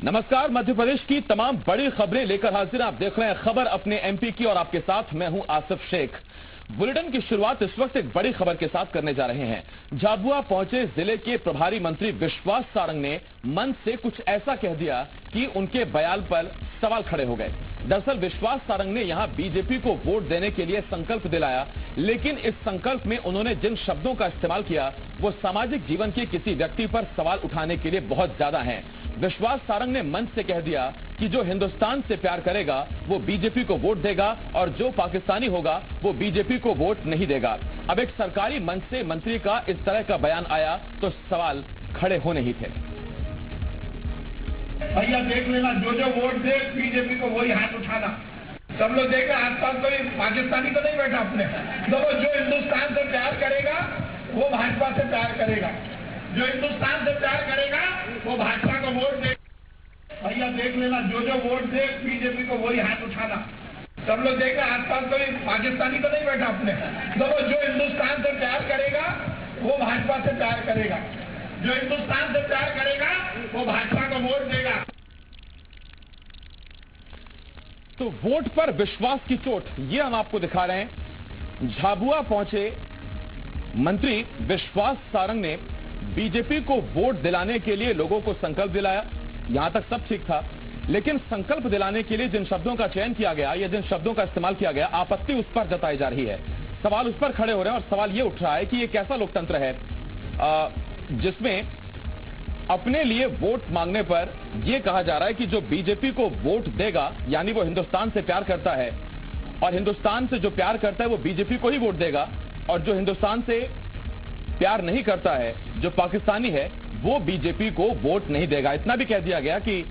नमस्कार। मध्य प्रदेश की तमाम बड़ी खबरें लेकर हाजिर। आप देख रहे हैं खबर अपने एमपी की और आपके साथ मैं हूं आसिफ शेख। बुलेटिन की शुरुआत इस वक्त एक बड़ी खबर के साथ करने जा रहे हैं। झाबुआ पहुंचे जिले के प्रभारी मंत्री विश्वास सारंग ने मंच से कुछ ऐसा कह दिया कि उनके बयान पर सवाल खड़े हो गए। दरअसल विश्वास सारंग ने यहां बीजेपी को वोट देने के लिए संकल्प दिलाया, लेकिन इस संकल्प में उन्होंने जिन शब्दों का इस्तेमाल किया वो सामाजिक जीवन के किसी व्यक्ति पर सवाल उठाने के लिए बहुत ज्यादा हैं। विश्वास सारंग ने मंच से कह दिया कि जो हिंदुस्तान से प्यार करेगा वो बीजेपी को वोट देगा और जो पाकिस्तानी होगा वो बीजेपी को वोट नहीं देगा। अब एक सरकारी मंच से मंत्री का इस तरह का बयान आया तो सवाल खड़े होने ही थे। भैया देख लेना, जो वोट दे बीजेपी को वही हाथ उठाना। सब लोग देखें, आसपास कोई पाकिस्तानी तो नहीं बैठा अपने। तो जो हिंदुस्तान से प्यार करेगा वो भाजपा से प्यार करेगा, जो हिंदुस्तान से प्यार करेगा वो भाजपा को वोट दे। भैया देख लेना, जो वोट दे बीजेपी को वही हाथ उठाना। सब लोग देखें, आसपास कोई पाकिस्तानी तो नहीं बैठा अपने। तो जो हिंदुस्तान से प्यार करेगा वो भाजपा से प्यार करेगा, जो हिंदुस्तान से प्यार करेगा वो भाजपा को वोट देगा। तो वोट पर विश्वास की चोट ये हम आपको दिखा रहे हैं। झाबुआ पहुंचे मंत्री विश्वास सारंग ने बीजेपी को वोट दिलाने के लिए लोगों को संकल्प दिलाया। यहां तक सब ठीक था, लेकिन संकल्प दिलाने के लिए जिन शब्दों का चयन किया गया या जिन शब्दों का इस्तेमाल किया गया, आपत्ति उस पर जताई जा रही है। सवाल उस पर खड़े हो रहे हैं और सवाल ये उठ रहा है कि ये कैसा लोकतंत्र है जिसमें अपने लिए वोट मांगने पर यह कहा जा रहा है कि जो बीजेपी को वोट देगा यानी वो हिंदुस्तान से प्यार करता है, और हिंदुस्तान से जो प्यार करता है वो बीजेपी को ही वोट देगा, और जो हिंदुस्तान से प्यार नहीं करता है, जो पाकिस्तानी है, वो बीजेपी को वोट नहीं देगा। इतना भी कह दिया गया कि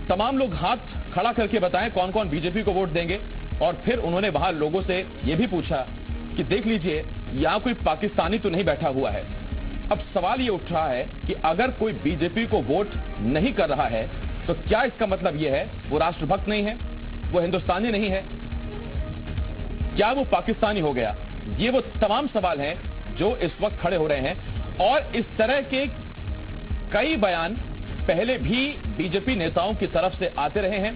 तमाम लोग हाथ खड़ा करके बताएं कौन कौन बीजेपी को वोट देंगे। और फिर उन्होंने वहां लोगों से यह भी पूछा कि देख लीजिए यहां कोई पाकिस्तानी तो नहीं बैठा हुआ है। अब सवाल ये उठ रहा है कि अगर कोई बीजेपी को वोट नहीं कर रहा है तो क्या इसका मतलब यह है वो राष्ट्रभक्त नहीं है, वो हिंदुस्तानी नहीं है, क्या वो पाकिस्तानी हो गया? ये वो तमाम सवाल हैं जो इस वक्त खड़े हो रहे हैं। और इस तरह के कई बयान पहले भी बीजेपी नेताओं की तरफ से आते रहे हैं।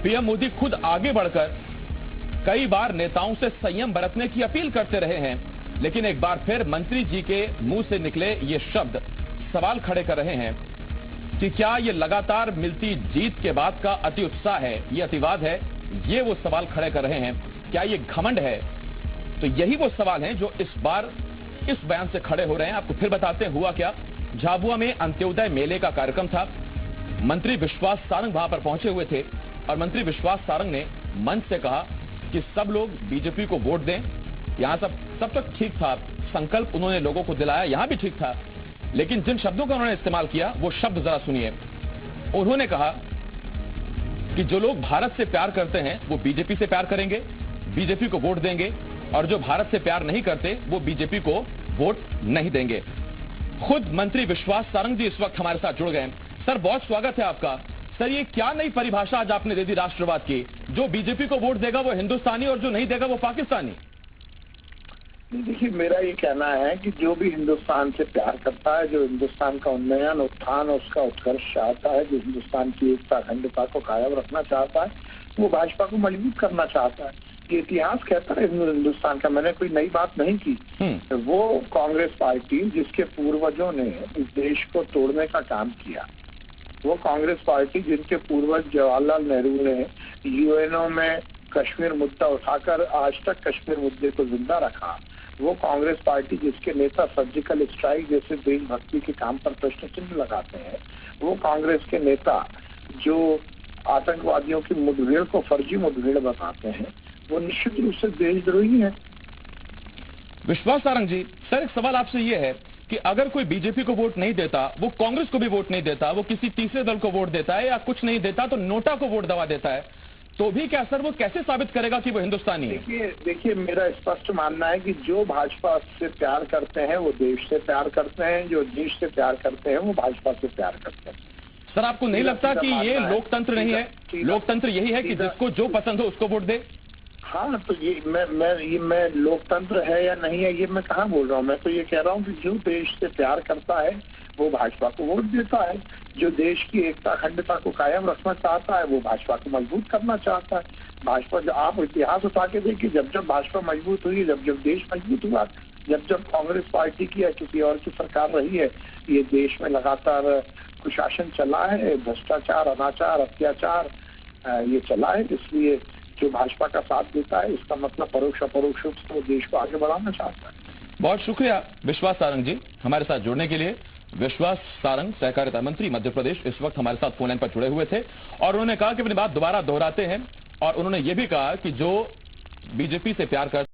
पीएम मोदी खुद आगे बढ़कर कई बार नेताओं से संयम बरतने की अपील करते रहे हैं, लेकिन एक बार फिर मंत्री जी के मुंह से निकले ये शब्द सवाल खड़े कर रहे हैं कि क्या ये लगातार मिलती जीत के बाद का अति उत्साह है, ये अतिवाद है? ये वो सवाल खड़े कर रहे हैं। क्या ये घमंड है? तो यही वो सवाल हैं जो इस बार इस बयान से खड़े हो रहे हैं। आपको फिर बताते हैं हुआ क्या। झाबुआ में अंत्योदय मेले का कार्यक्रम था। मंत्री विश्वास सारंग वहां पर पहुंचे हुए थे और मंत्री विश्वास सारंग ने मंच से कहा कि सब लोग बीजेपी को वोट दें। यहां सब तक ठीक था, संकल्प उन्होंने लोगों को दिलाया, यहां भी ठीक था, लेकिन जिन शब्दों का उन्होंने इस्तेमाल किया वो शब्द जरा सुनिए। उन्होंने कहा कि जो लोग भारत से प्यार करते हैं वो बीजेपी से प्यार करेंगे, बीजेपी को वोट देंगे, और जो भारत से प्यार नहीं करते वो बीजेपी को वोट नहीं देंगे। खुद मंत्री विश्वास सारंग जी इस वक्त हमारे साथ जुड़ गए। सर, बहुत स्वागत है आपका। सर, ये क्या नई परिभाषा आज आपने दे दी राष्ट्रवाद की? जो बीजेपी को वोट देगा वो हिंदुस्तानी और जो नहीं देगा वो पाकिस्तानी। देखिए, मेरा ये कहना है कि जो भी हिंदुस्तान से प्यार करता है, जो हिंदुस्तान का उन्नयन, उत्थान, उसका उत्कर्ष चाहता है, जो हिंदुस्तान की एकता अखंडता को कायम रखना चाहता है, वो भाजपा को मजबूत करना चाहता है। ये इतिहास कहता है हिंदुस्तान का, मैंने कोई नई बात नहीं की। वो कांग्रेस पार्टी जिसके पूर्वजों ने इस देश को तोड़ने का काम किया, वो कांग्रेस पार्टी जिनके पूर्वज जवाहरलाल नेहरू ने यूएनओ में कश्मीर मुद्दा उठाकर आज तक कश्मीर मुद्दे को जिंदा रखा, वो कांग्रेस पार्टी जिसके नेता सर्जिकल स्ट्राइक जैसे देशभक्ति के काम पर प्रश्न चिन्ह लगाते हैं, वो कांग्रेस के नेता जो आतंकवादियों की मुठभेड़ को फर्जी मुठभेड़ बताते हैं, वो निश्चित रूप से देशद्रोही है। विश्वास सारंग जी, सर एक सवाल आपसे ये है कि अगर कोई बीजेपी को वोट नहीं देता, वो कांग्रेस को भी वोट नहीं देता, वो किसी तीसरे दल को वोट देता है या कुछ नहीं देता तो नोटा को वोट दबा देता है, तो भी क्या सर वो कैसे साबित करेगा कि वो हिंदुस्तानी है? देखिए, मेरा स्पष्ट मानना है कि जो भाजपा से प्यार करते हैं वो देश से प्यार करते हैं, जो देश से प्यार करते हैं वो भाजपा से प्यार करते हैं। सर, आपको नहीं लगता कि ये लोकतंत्र नहीं है? लोकतंत्र यही है कि जिसको जो पसंद हो उसको वोट दे? हाँ, तो ये मैं लोकतंत्र है या नहीं है ये मैं कहाँ बोल रहा हूँ। मैं तो ये कह रहा हूँ कि जो देश से प्यार करता है वो भाजपा को वोट देता है। जो देश की एकता अखंडता को कायम रखना चाहता है वो भाजपा को मजबूत करना चाहता है। भाजपा, जो आप इतिहास उठा के देखिए, जब जब भाजपा मजबूत हुई, जब जब देश मजबूत हुआ, जब जब कांग्रेस पार्टी की या किसी और की सरकार रही है, ये देश में लगातार कुशासन चला है, भ्रष्टाचार, अनाचार, अत्याचार ये चला है। इसलिए जो भाजपा का साथ देता है, इसका मतलब परोक्ष अपरोक्ष रूप से वो देश को आगे बढ़ाना चाहता है। बहुत शुक्रिया विश्वास सारंग जी हमारे साथ जुड़ने के लिए। विश्वास सारंग सहकारिता मंत्री मध्य प्रदेश इस वक्त हमारे साथ फोन लाइन पर जुड़े हुए थे और उन्होंने कहा कि अपनी बात दोबारा दोहराते हैं और उन्होंने ये भी कहा कि जो बीजेपी से प्यार कर